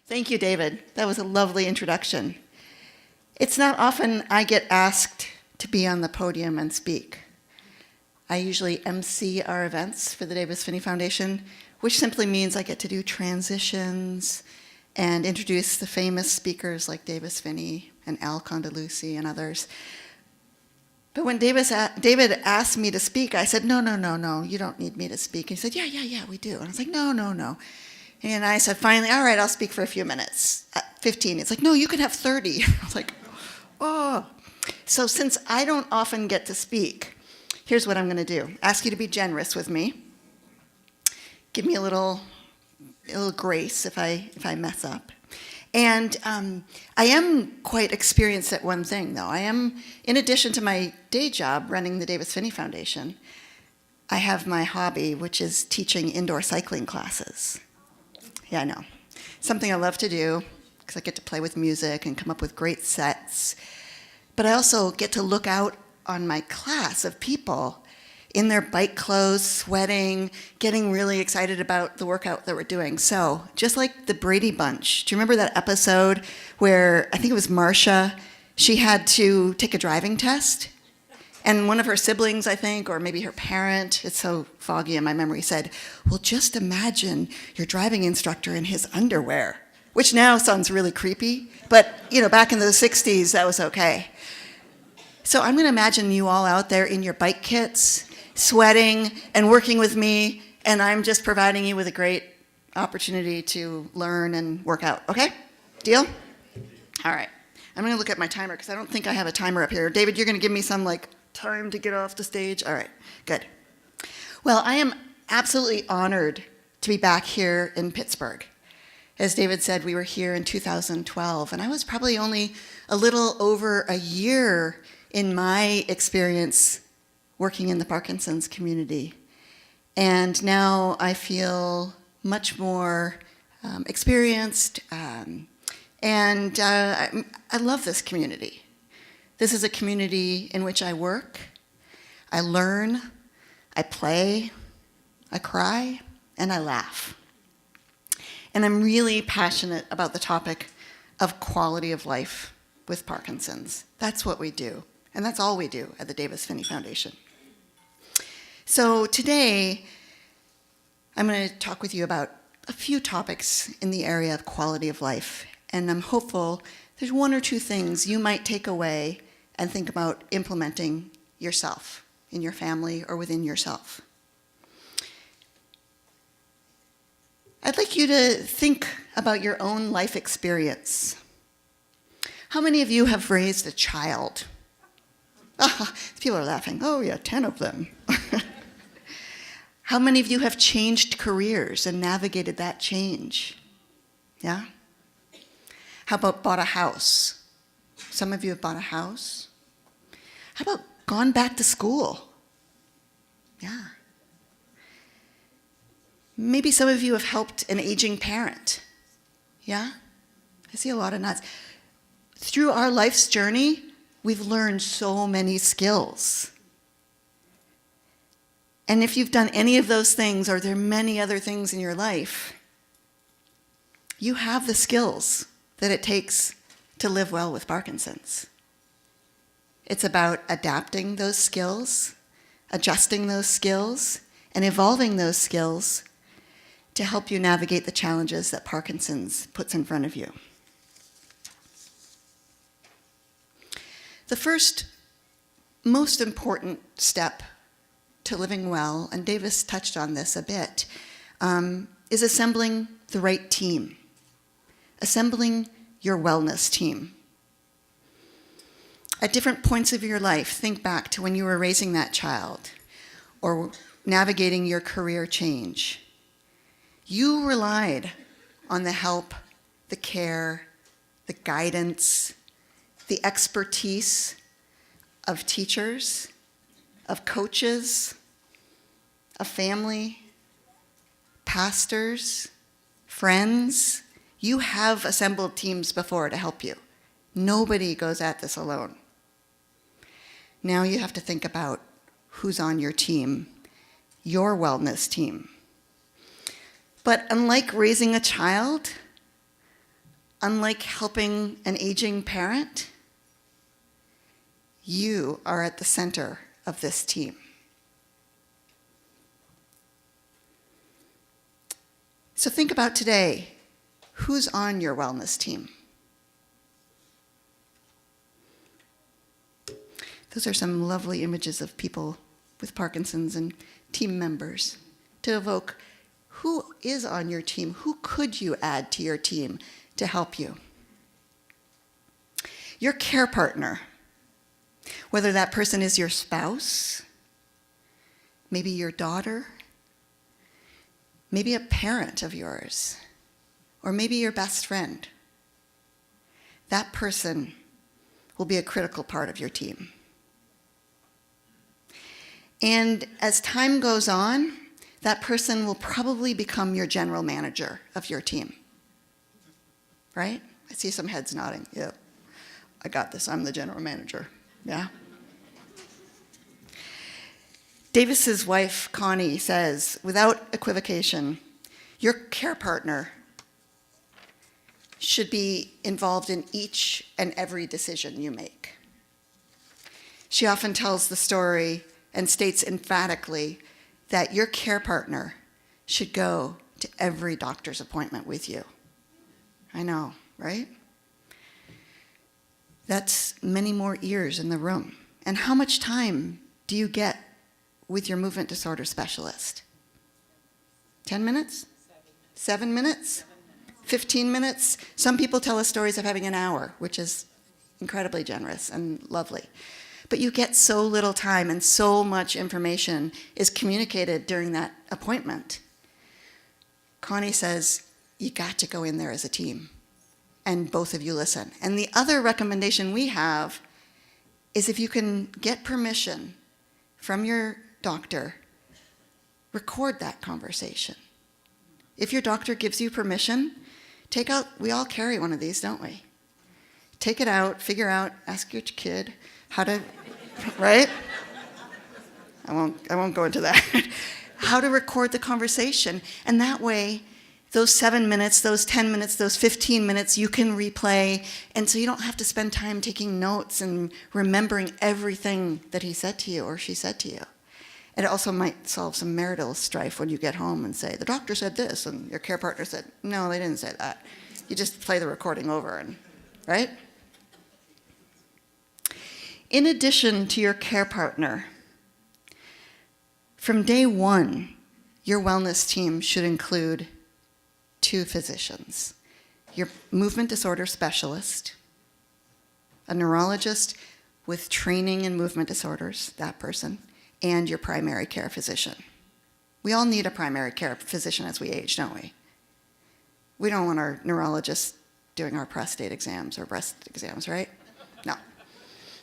Thank you, David. That was a lovely introduction. It's not often I get asked to be on the podium and speak. I usually MC our events for the Davis Phinney Foundation, which simply means I get to do transitions and introduce the famous speakers like Davis Phinney and Al Condalucci and others. But when David asked me to speak, I said, no, you don't need me to speak. And he said, yeah, we do. And I was like, no. And I said, finally, all right, I'll speak for a few minutes. 15. It's like, no, you can have 30. I was like, oh. So since I don't often get to speak, here's what I'm going to do. Ask you to be generous with me. Give me a little grace if I mess up. And I am quite experienced at one thing, though. I am, in addition to my day job running the Davis Phinney Foundation, I have my hobby, which is teaching indoor cycling classes. Yeah, I know. Something I love to do because I get to play with music and come up with great sets. But I also get to look out on my class of people in their bike clothes, sweating, getting really excited about the workout that we're doing. So, just like the Brady Bunch, do you remember that episode where, I think it was Marcia, she had to take a driving test? And one of her siblings, I think, or maybe her parent, it's so foggy in my memory, said, well, just imagine your driving instructor in his underwear, which now sounds really creepy, but back in the 60s, that was okay. So I'm going to imagine you all out there in your bike kits, sweating and working with me, and I'm just providing you with a great opportunity to learn and work out. Okay? Deal? All right. I'm going to look at my timer because I don't think I have a timer up here. David, you're going to give me some time to get off the stage? All right, good. Well, I am absolutely honored to be back here in Pittsburgh. As David said, we were here in 2012, and I was probably only a little over a year in my experience working in the Parkinson's community. And now I feel much more experienced, and I love this community. This is a community in which I work, I learn, I play, I cry, and I laugh. And I'm really passionate about the topic of quality of life with Parkinson's. That's what we do, and that's all we do at the Davis Phinney Foundation. So today, I'm going to talk with you about a few topics in the area of quality of life, and I'm hopeful there's one or two things you might take away and think about implementing yourself, in your family, or within yourself. I'd like you to think about your own life experience. How many of you have raised a child? People are laughing. Oh yeah, 10 of them. How many of you have changed careers and navigated that change? Yeah? How about bought a house? Some of you have bought a house. How about gone back to school? Yeah. Maybe some of you have helped an aging parent. Yeah? I see a lot of nods. Through our life's journey, we've learned so many skills. And if you've done any of those things, or there are many other things in your life, you have the skills that it takes to live well with Parkinson's. It's about adapting those skills, adjusting those skills, and evolving those skills to help you navigate the challenges that Parkinson's puts in front of you. The first, most important step to living well, and Davis touched on this a bit, is assembling the right team, assembling your wellness team. At different points of your life, think back to when you were raising that child or navigating your career change. You relied on the help, the care, the guidance, the expertise of teachers, of coaches, of family, pastors, friends. You have assembled teams before to help you. Nobody goes at this alone. Now you have to think about who's on your team, your wellness team. But unlike raising a child, Unlike helping an aging parent, you are at the center of this team. So think about today. Who's on your wellness team? Those are some lovely images of people with Parkinson's and team members to evoke who is on your team, who could you add to your team to help you. Your care partner, whether that person is your spouse, maybe your daughter, maybe a parent of yours, or maybe your best friend, that person will be a critical part of your team. And as time goes on, that person will probably become your general manager of your team. Right? I see some heads nodding. Yeah, I got this. I'm the general manager. Yeah? Davis's wife, Connie, says, without equivocation, your care partner should be involved in each and every decision you make. She often tells the story and states emphatically that your care partner should go to every doctor's appointment with you. I know, right? That's many more ears in the room. And how much time do you get with your movement disorder specialist? 10 minutes? 7 minutes? 15 minutes? Some people tell us stories of having an hour, which is incredibly generous and lovely. But you get so little time and so much information is communicated during that appointment. Connie says, you got to go in there as a team, and both of you listen. And the other recommendation we have is if you can get permission from your doctor, record that conversation. If your doctor gives you permission, we all carry one of these, don't we? Take it out, figure out, ask your kid how to, right? I won't go into that. How to record the conversation. And that way, those 7 minutes, those 10 minutes, those 15 minutes, you can replay. And so you don't have to spend time taking notes and remembering everything that he said to you or she said to you. And it also might solve some marital strife when you get home and say, the doctor said this, and your care partner said, no, they didn't say that. You just play the recording over, and right? In addition to your care partner, from day one, your wellness team should include 2 physicians. Your movement disorder specialist, a neurologist with training in movement disorders, that person, and your primary care physician. We all need a primary care physician as we age, don't we? We don't want our neurologists doing our prostate exams or breast exams, right? No.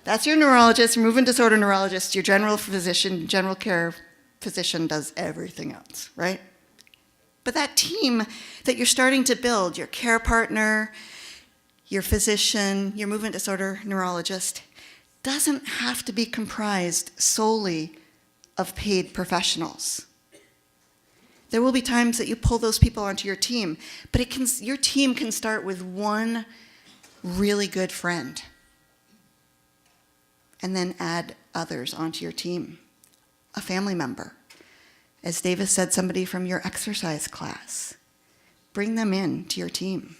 That's your neurologist, your movement disorder neurologist, your general physician, general care physician does everything else, right? But that team that you're starting to build, your care partner, your physician, your movement disorder neurologist, doesn't have to be comprised solely of paid professionals. There will be times that you pull those people onto your team, but your team can start with one really good friend and then add others onto your team. A family member. As Davis said, somebody from your exercise class. Bring them in to your team.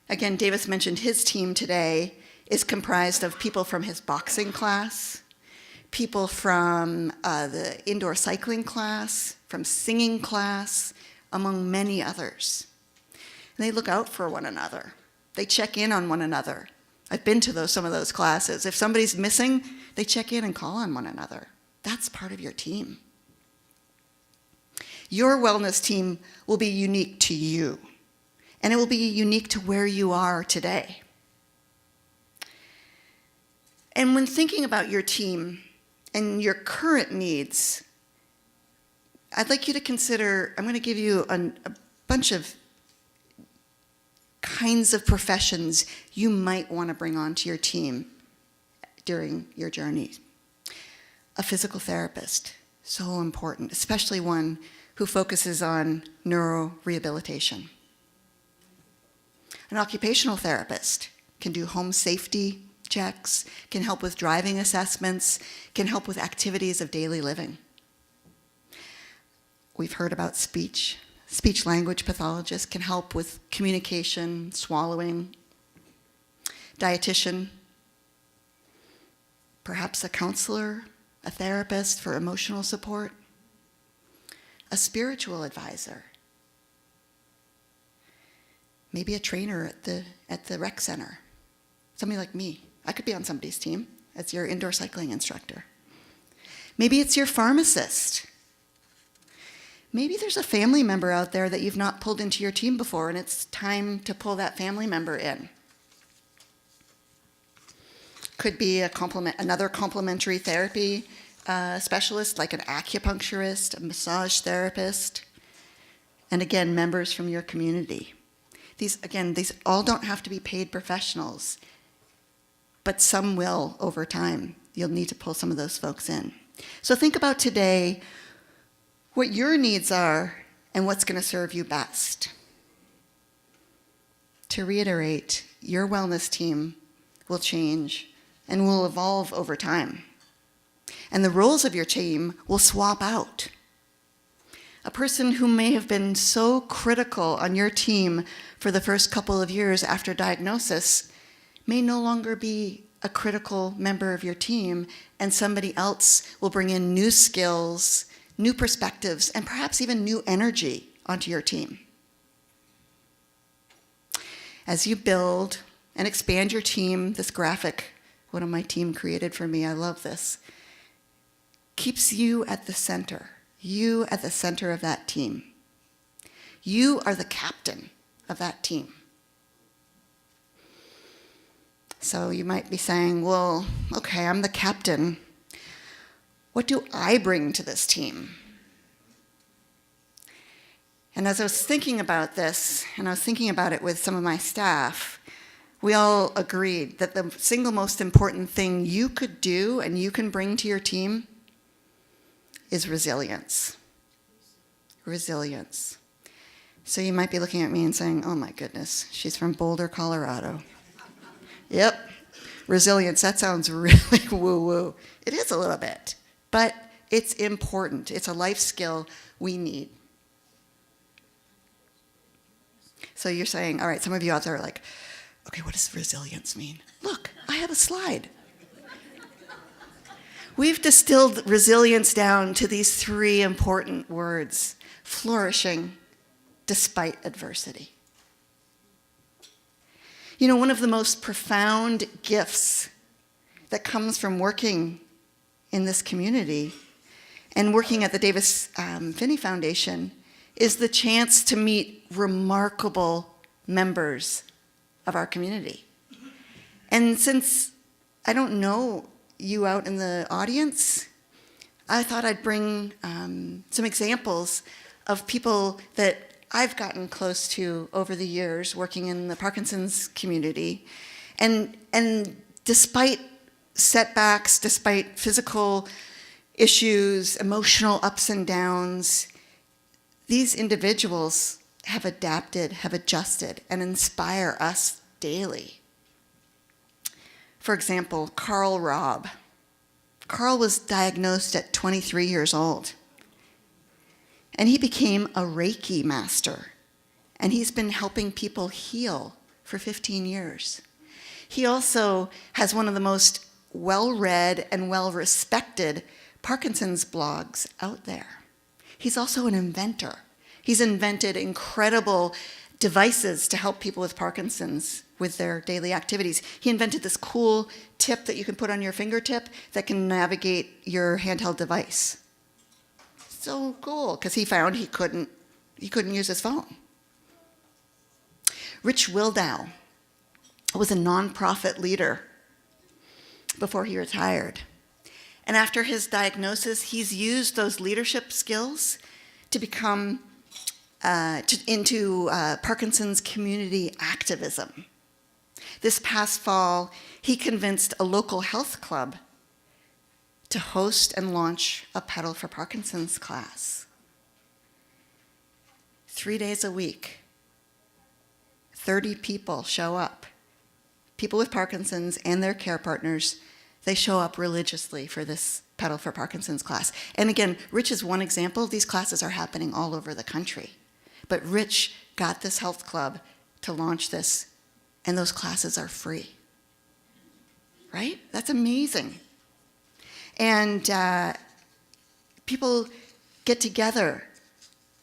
Again, Davis mentioned his team today is comprised of people from his boxing class, people from the indoor cycling class, from singing class, among many others. And they look out for one another. They check in on one another. I've been to some of those classes. If somebody's missing, they check in and call on one another. That's part of your team. Your wellness team will be unique to you, and it will be unique to where you are today. And when thinking about your team and your current needs, I'd like you to consider, I'm going to give you a bunch of kinds of professions you might want to bring onto your team during your journey. A physical therapist, so important, especially one who focuses on neurorehabilitation. An occupational therapist can do home safety checks, can help with driving assessments, can help with activities of daily living. We've heard about speech. Speech language pathologists can help with communication, swallowing. Dietitian, perhaps a counselor, a therapist for emotional support. A spiritual advisor. Maybe a trainer at the rec center. Somebody like me. I could be on somebody's team as your indoor cycling instructor. Maybe it's your pharmacist. Maybe there's a family member out there that you've not pulled into your team before, and it's time to pull that family member in. Could be another complementary therapy specialist, like an acupuncturist, a massage therapist, and again, members from your community. These all don't have to be paid professionals, but some will over time. You'll need to pull some of those folks in. So think about today what your needs are and what's going to serve you best. To reiterate, your wellness team will change and will evolve over time. And the roles of your team will swap out. A person who may have been so critical on your team for the first couple of years after diagnosis may no longer be a critical member of your team, and somebody else will bring in new skills, new perspectives, and perhaps even new energy onto your team. As you build and expand your team, this graphic, one of my team created for me, I love this, keeps you at the center. You at the center of that team. You are the captain of that team. So you might be saying, well, okay, I'm the captain. What do I bring to this team? And as I was thinking about this, and I was thinking about it with some of my staff, we all agreed that the single most important thing you could do and you can bring to your team is resilience. Resilience. So you might be looking at me and saying, oh my goodness, she's from Boulder, Colorado. Yep, resilience, that sounds really woo-woo. It is a little bit, but it's important. It's a life skill we need. So you're saying, all right, some of you out there are like, okay, what does resilience mean? Look, I have a slide. We've distilled resilience down to these three important words: flourishing despite adversity. You know, one of the most profound gifts that comes from working in this community and working at the Davis Phinney Foundation is the chance to meet remarkable members of our community. And since I don't know you out in the audience, I thought I'd bring some examples of people that I've gotten close to over the years working in the Parkinson's community. And despite setbacks, despite physical issues, emotional ups and downs, these individuals have adapted, have adjusted, and inspire us daily. For example, Carl Robb. Carl was diagnosed at 23 years old. And he became a Reiki master. And he's been helping people heal for 15 years. He also has one of the most well-read and well-respected Parkinson's blogs out there. He's also an inventor. He's invented incredible devices to help people with Parkinson's with their daily activities. He invented this cool tip that you can put on your fingertip that can navigate your handheld device. So cool, because he found he couldn't use his phone. Rich Wildow was a nonprofit leader before he retired. And after his diagnosis, he's used those leadership skills to become into Parkinson's community activism. This past fall, he convinced a local health club to host and launch a Pedal for Parkinson's class. 3 days a week, 30 people show up. People with Parkinson's and their care partners, they show up religiously for this Pedal for Parkinson's class. And again, Rich is one example. These classes are happening all over the country. But Rich got this health club to launch this, and those classes are free. Right? That's amazing. And people get together.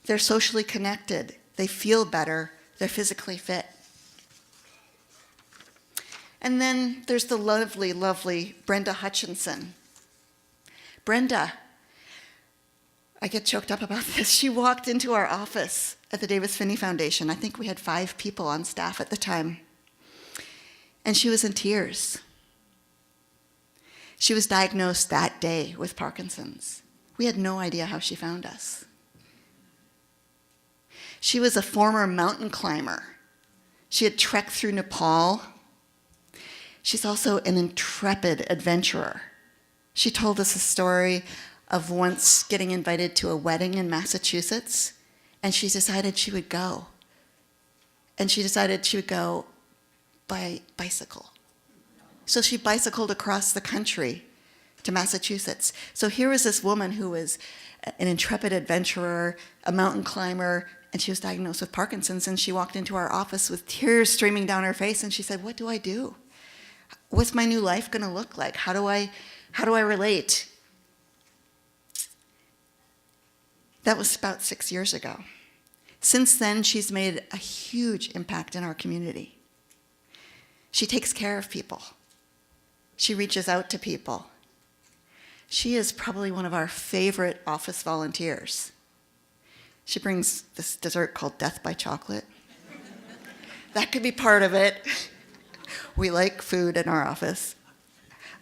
They're socially connected. They feel better. They're physically fit. And then there's the lovely, lovely Brenda Hutchinson. Brenda, I get choked up about this. She walked into our office at the Davis Phinney Foundation. I think we had 5 people on staff at the time. And she was in tears. She was diagnosed that day with Parkinson's. We had no idea how she found us. She was a former mountain climber. She had trekked through Nepal. She's also an intrepid adventurer. She told us a story of once getting invited to a wedding in Massachusetts, and she decided she would go. And she decided she would go by bicycle. So she bicycled across the country to Massachusetts. So here was this woman who was an intrepid adventurer, a mountain climber, and she was diagnosed with Parkinson's, and she walked into our office with tears streaming down her face, and she said, "What do I do? What's my new life going to look like? How do I relate?" That was about 6 years ago. Since then, she's made a huge impact in our community. She takes care of people. She reaches out to people. She is probably one of our favorite office volunteers. She brings this dessert called Death by Chocolate. That could be part of it. We like food in our office.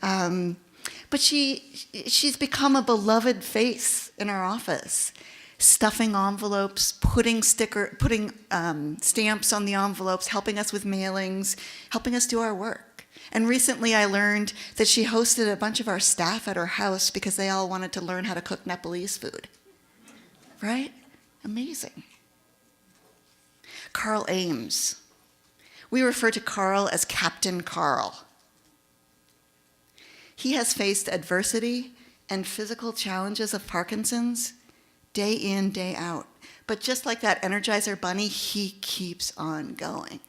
But she's become a beloved face in our office, stuffing envelopes, putting stamps on the envelopes, helping us with mailings, helping us do our work. And recently I learned that she hosted a bunch of our staff at her house because they all wanted to learn how to cook Nepalese food. Right? Amazing. Carl Ames. We refer to Carl as Captain Carl. He has faced adversity and physical challenges of Parkinson's day in, day out. But just like that Energizer bunny, he keeps on going.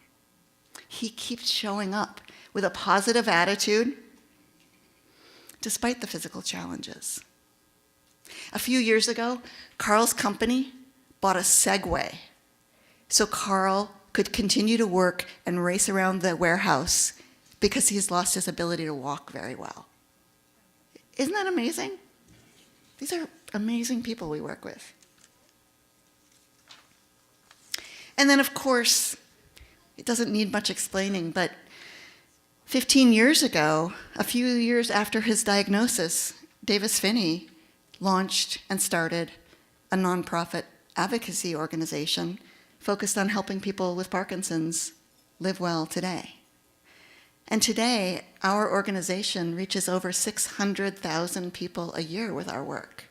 He keeps showing up with a positive attitude despite the physical challenges. A few years ago, Carl's company bought a Segway so Carl could continue to work and race around the warehouse because he's lost his ability to walk very well. Isn't that amazing? These are amazing people we work with. And then, of course, it doesn't need much explaining, but 15 years ago, a few years after his diagnosis, Davis Phinney launched and started a nonprofit advocacy organization focused on helping people with Parkinson's live well today. And today, our organization reaches over 600,000 people a year with our work.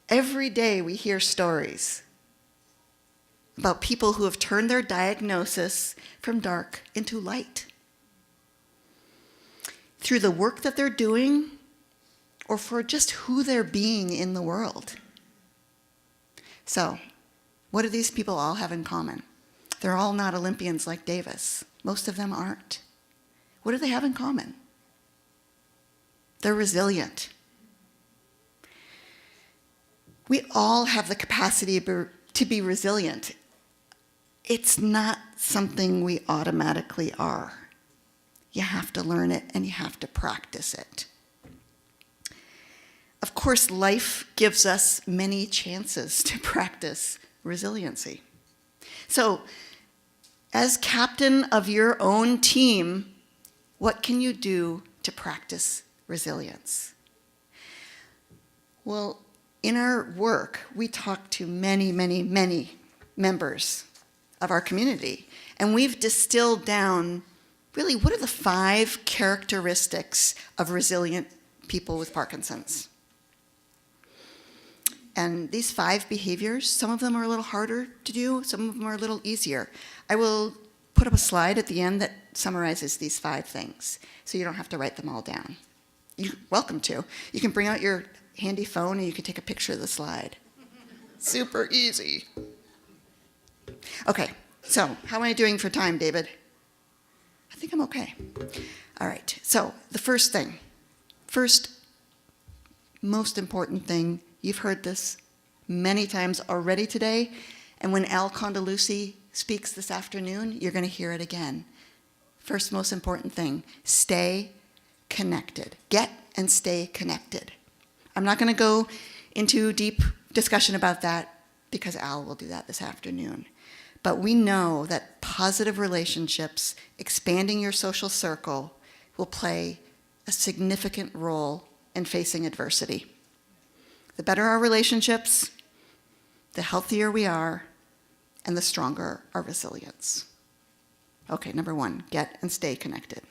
Every day we hear stories about people who have turned their diagnosis from dark into light through the work that they're doing or for just who they're being in the world. So, what do these people all have in common? They're all not Olympians like Davis. Most of them aren't. What do they have in common? They're resilient. We all have the capacity to be resilient. It's not something we automatically are. You have to learn it and you have to practice it. Of course, life gives us many chances to practice resiliency. So, as captain of your own team, what can you do to practice resilience? Well, in our work, we talk to many, many, many members of our community, and we've distilled down really what are the 5 characteristics of resilient people with Parkinson's. And these 5 behaviors, some of them are a little harder to do, some of them are a little easier. I will put up a slide at the end that summarizes these 5 things, so you don't have to write them all down. You're welcome to. You can bring out your handy phone and you can take a picture of the slide. Super easy. Okay, so how am I doing for time, David? I think I'm okay. All right, so the first most important thing, you've heard this many times already today, and when Al Condalucci speaks this afternoon, you're going to hear it again. First most important thing, stay connected. Get and stay connected. I'm not going to go into deep discussion about that because Al will do that this afternoon. But we know that positive relationships, expanding your social circle, will play a significant role in facing adversity. The better our relationships, the healthier we are, and the stronger our resilience. Okay, number 1, get and stay connected.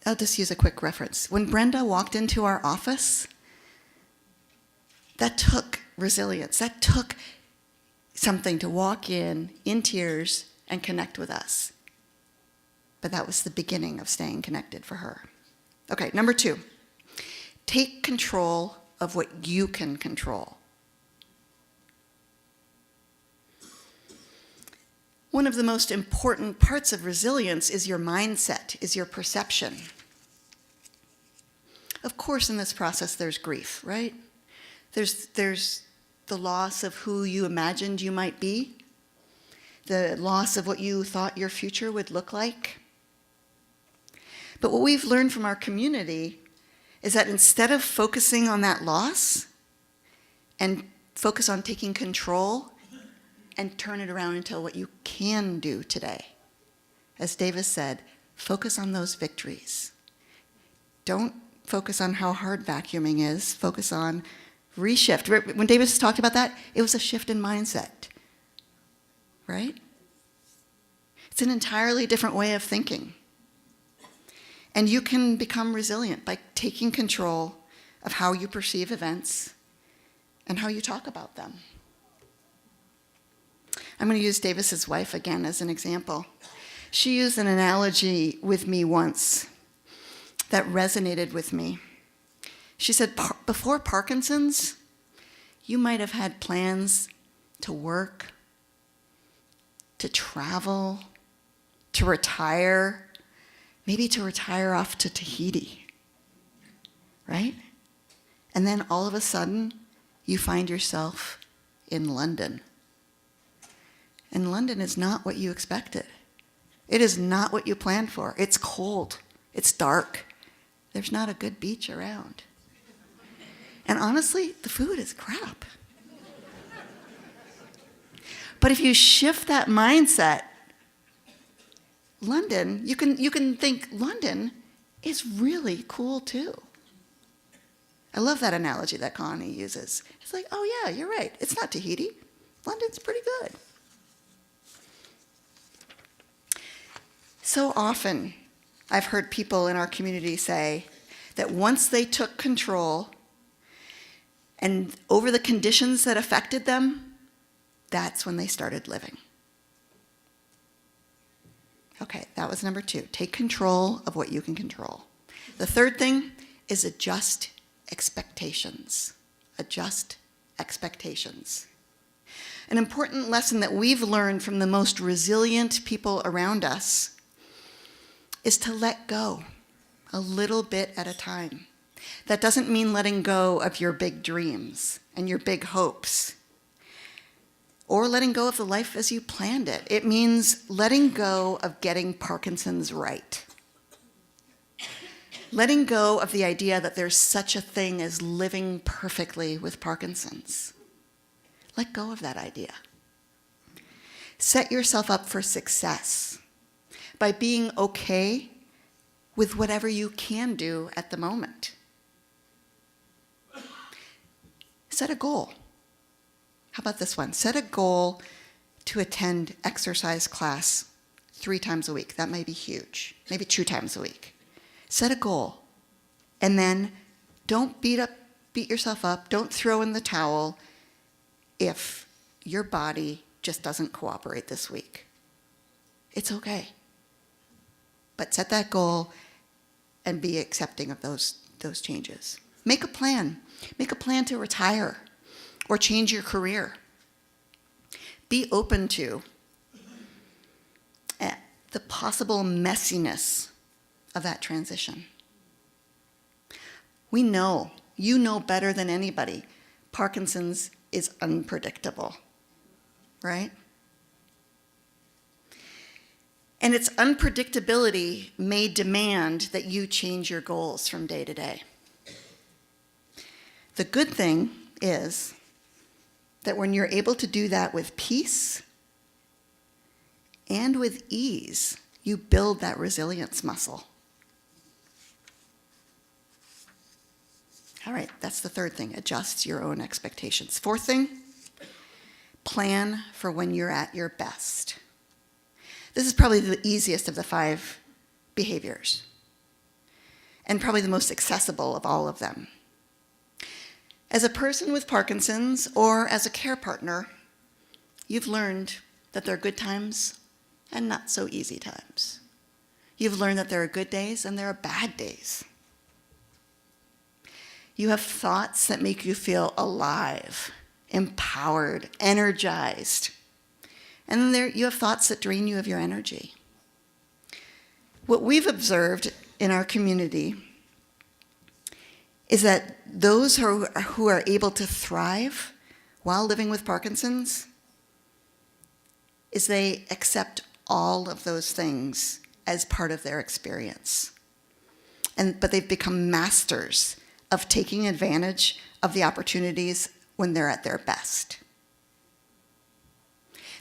I'll just use a quick reference. When Brenda walked into our office, that took resilience. That took something to walk in tears, and connect with us. But that was the beginning of staying connected for her. Okay, number 2, take control of what you can control. One of the most important parts of resilience is your mindset, is your perception. Of course, in this process, there's grief, right? There's the loss of who you imagined you might be, the loss of what you thought your future would look like. But what we've learned from our community is that instead of focusing on that loss and focus on taking control and turn it around into what you can do today. As Davis said, focus on those victories. Don't focus on how hard vacuuming is. Focus on reshift. When Davis talked about that, it was a shift in mindset, right? It's an entirely different way of thinking. And you can become resilient by taking control of how you perceive events and how you talk about them. I'm going to use Davis's wife again as an example. She used an analogy with me once that resonated with me. She said, before Parkinson's, you might have had plans to work, to travel, to retire, maybe to retire off to Tahiti, right? And then all of a sudden, you find yourself in London. And London is not what you expected. It is not what you planned for. It's cold. It's dark. There's not a good beach around. And honestly, the food is crap. But if you shift that mindset, London, you can think London is really cool too. I love that analogy that Connie uses. It's like, oh yeah, you're right. It's not Tahiti. London's pretty good. So often, I've heard people in our community say that once they took control and over the conditions that affected them, that's when they started living. Okay, that was number 2. Take control of what you can control. The third thing is adjust expectations. Adjust expectations. An important lesson that we've learned from the most resilient people around us is to let go a little bit at a time. That doesn't mean letting go of your big dreams and your big hopes, or letting go of the life as you planned it. It means letting go of getting Parkinson's right. Letting go of the idea that there's such a thing as living perfectly with Parkinson's. Let go of that idea. Set yourself up for success by being okay with whatever you can do at the moment. Set a goal. How about this one? Set a goal to attend exercise class 3 times a week. That may be huge. Maybe 2 times a week. Set a goal and then Don't beat yourself up. Don't throw in the towel if your body just doesn't cooperate this week. It's okay. But set that goal and be accepting of those changes. Make a plan. Make a plan to retire or change your career. Be open to the possible messiness of that transition. We know, you know better than anybody, Parkinson's is unpredictable, right? And its unpredictability may demand that you change your goals from day to day. The good thing is that when you're able to do that with peace and with ease, you build that resilience muscle. All right, that's the third thing. Adjust your own expectations. Fourth thing, plan for when you're at your best. This is probably the easiest of the 5 behaviors, and probably the most accessible of all of them. As a person with Parkinson's or as a care partner, you've learned that there are good times and not so easy times. You've learned that there are good days and there are bad days. You have thoughts that make you feel alive, empowered, energized. And then you have thoughts that drain you of your energy. What we've observed in our community is that those who are able to thrive while living with Parkinson's is they accept all of those things as part of their experience. But they've become masters of taking advantage of the opportunities when they're at their best.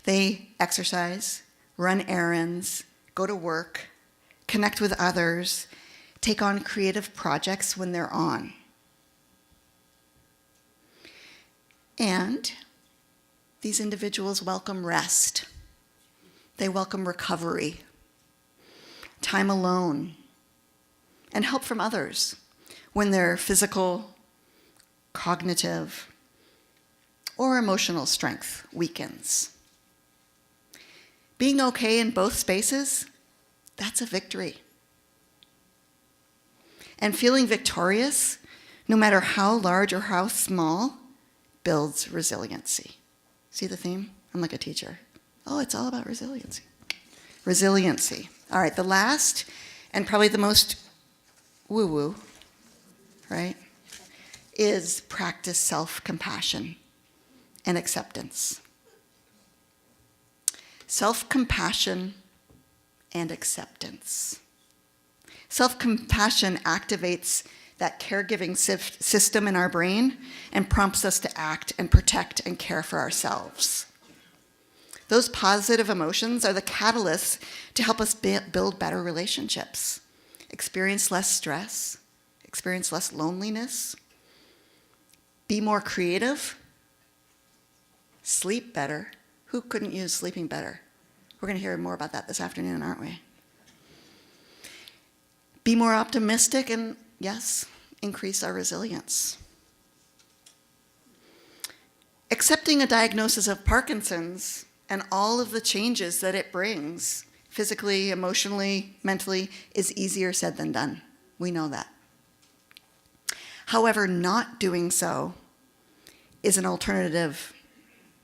They exercise, run errands, go to work, connect with others, take on creative projects when they're on. And these individuals welcome rest. They welcome recovery, time alone, and help from others when their physical, cognitive, or emotional strength weakens. Being okay in both spaces, that's a victory. And feeling victorious, no matter how large or how small, builds resiliency. See the theme? I'm like a teacher. Oh, it's all about resiliency. Resiliency. All right, the last and probably the most woo-woo, right, is practice self-compassion and acceptance. Self-compassion and acceptance. Self-compassion activates that caregiving system in our brain and prompts us to act and protect and care for ourselves. Those positive emotions are the catalysts to help us build better relationships, experience less stress, experience less loneliness, be more creative, sleep better. Who couldn't use sleeping better? We're going to hear more about that this afternoon, aren't we? Be more optimistic and, yes, increase our resilience. Accepting a diagnosis of Parkinson's and all of the changes that it brings, physically, emotionally, mentally, is easier said than done. We know that. However, not doing so is an alternative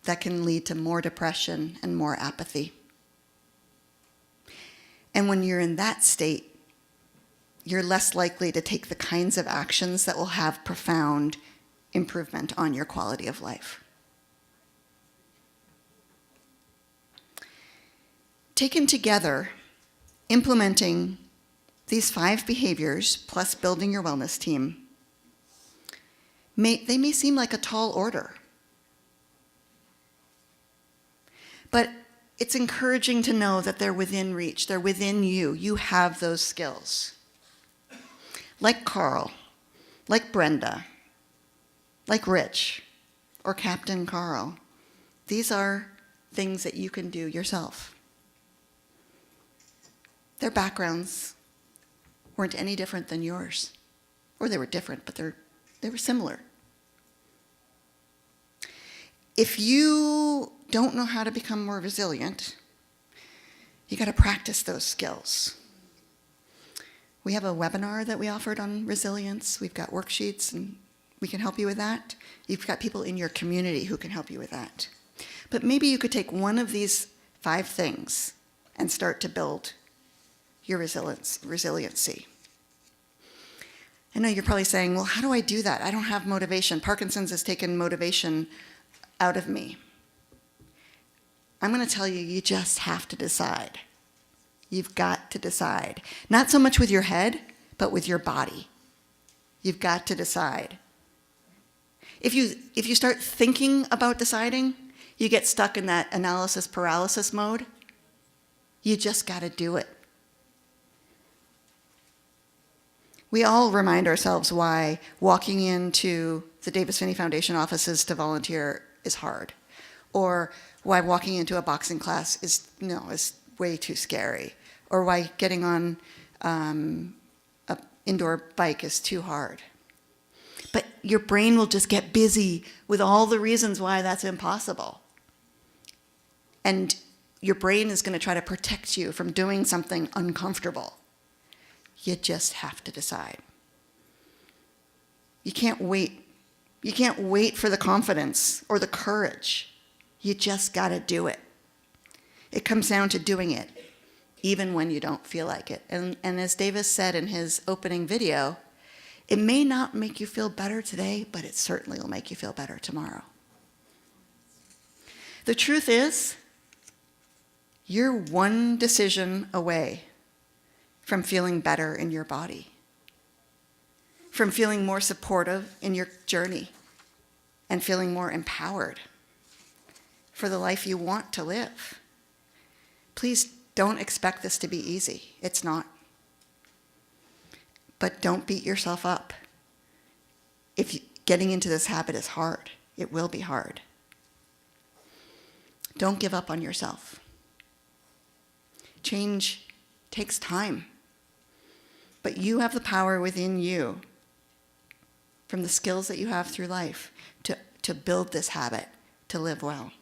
that can lead to more depression and more apathy. And when you're in that state, you're less likely to take the kinds of actions that will have profound improvement on your quality of life. Taken together, implementing these 5 behaviors plus building your wellness team, they may seem like a tall order. But it's encouraging to know that they're within reach, they're within you. You have those skills. Like Carl, like Brenda, like Rich, or Captain Carl. These are things that you can do yourself. Their backgrounds weren't any different than yours. Or they were different, but they're They were similar. If you don't know how to become more resilient, you got to practice those skills. We have a webinar that we offered on resilience. We've got worksheets, and we can help you with that. You've got people in your community who can help you with that. But maybe you could take one of these 5 things and start to build your resiliency. I know you're probably saying, well, how do I do that? I don't have motivation. Parkinson's has taken motivation out of me. I'm going to tell you, you just have to decide. You've got to decide. Not so much with your head, but with your body. You've got to decide. If you start thinking about deciding, you get stuck in that analysis paralysis mode. You just got to do it. We all remind ourselves why walking into the Davis Phinney Foundation offices to volunteer is hard, or why walking into a boxing class is way too scary, or why getting on an indoor bike is too hard. But your brain will just get busy with all the reasons why that's impossible. And your brain is going to try to protect you from doing something uncomfortable. You just have to decide. You can't wait. You can't wait for the confidence or the courage. You just got to do it. It comes down to doing it, even when you don't feel like it. And as Davis said in his opening video, it may not make you feel better today, but it certainly will make you feel better tomorrow. The truth is, you're one decision away from feeling better in your body, from feeling more supportive in your journey, and feeling more empowered for the life you want to live. Please don't expect this to be easy. It's not. But don't beat yourself up. If getting into this habit is hard, it will be hard. Don't give up on yourself. Change takes time. But you have the power within you, from the skills that you have through life, to build this habit, to live well.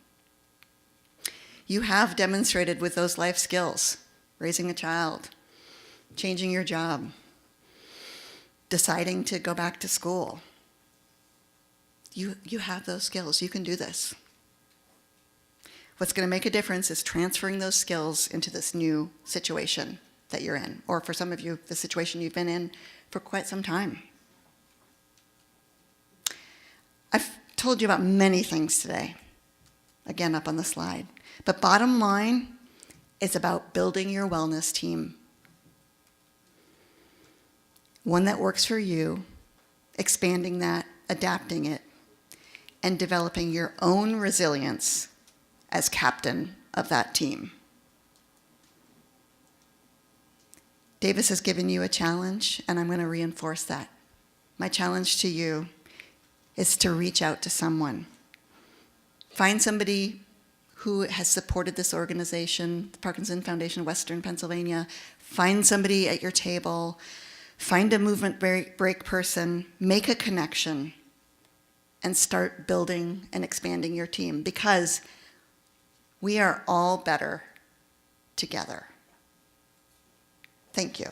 You have demonstrated with those life skills, raising a child, changing your job, deciding to go back to school. You have those skills. You can do this. What's going to make a difference is transferring those skills into this new situation that you're in, or for some of you, the situation you've been in for quite some time. I've told you about many things today, again up on the slide, but bottom line, it's about building your wellness team. One that works for you, expanding that, adapting it, and developing your own resilience as captain of that team. Davis has given you a challenge, and I'm going to reinforce that. My challenge to you is to reach out to someone. Find somebody who has supported this organization, the Parkinson Foundation, Western Pennsylvania. Find somebody at your table. Find a movement break person. Make a connection and start building and expanding your team, because we are all better together. Thank you.